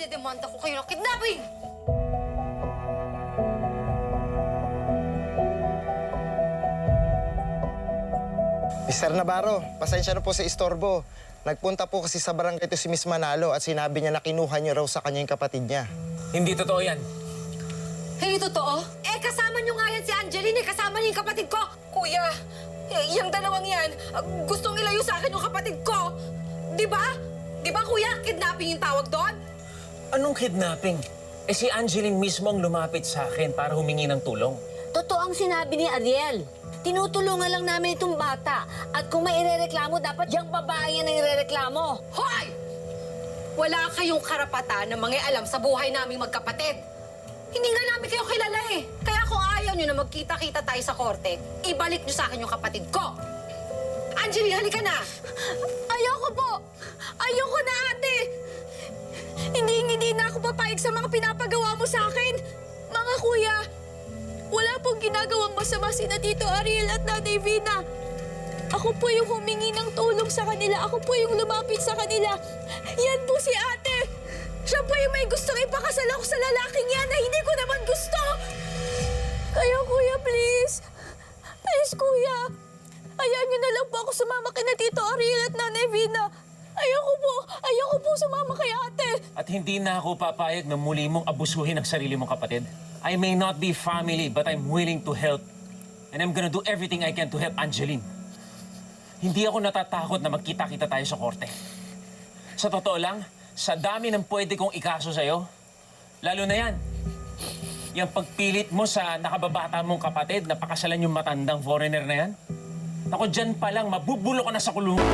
idedemanda ko kayo ng kidnapping! Mr. Navarro, pasensya na po sa istorbo. Nagpunta po kasi sa barangay ito si Miss Manalo at sinabi niya na kinuha niyo raw sa kanya yung kapatid niya. Hindi totoo yan. Hindi totoo? Eh, kasama niyo nga yan si Angeline, eh. Kasama niya yung kapatid ko. Kuya, yung dalawang yan, gustong ilayo sa akin yung kapatid ko. Di ba? Di ba, kuya? Kidnapping yung tawag doon? Anong kidnapping? Eh si Angeline mismo ang lumapit sa akin para humingi ng tulong. Totoo ang sinabi ni Ariel. Tinutulungan lang namin itong bata. At kung may irereklamo, dapat yung babae yan ang irereklamo. Hoy! Wala kayong karapatan na mangialam sa buhay naming magkapatid. Hindi nga namin kayo kilala eh. Kaya kung ayaw nyo na magkita-kita tayo sa korte, ibalik nyo sa akin yung kapatid ko. Angeline, halika na! Ayoko po! Ayoko na, ate! Hindi na ako papayag sa mga pinapagawa mo sa akin. Mga kuya, wala pong ginagawang masama sina Tito Ariel at Nanay Vina. Ako po yung humingi ng tulong sa kanila. Ako po yung lumapit sa kanila. Yan po si ate. Siya po yung may gustong ipakasal ako sa lalaking yan na hindi ko naman gusto. Kaya kuya, please. Please, kuya. Hayaan niyo na lang po ako sumama kina Tito Ariel at Nanay Vina. Ayoko po sumama kay ate. At hindi na ako papayag na muli mong abusuhin ang sarili mong kapatid. I may not be family, but I'm willing to help. And I'm gonna do everything I can to help Angeline. Hindi ako natatakot na magkita-kita tayo sa korte. Sa totoo lang, sa dami ng pwede kong ikaso sa'yo, lalo na yan, yung pagpilit mo sa nakababata mong kapatid na pakasalan yung matandang foreigner na yan, ako dyan pa lang, mabubulo ka na sa kulungan.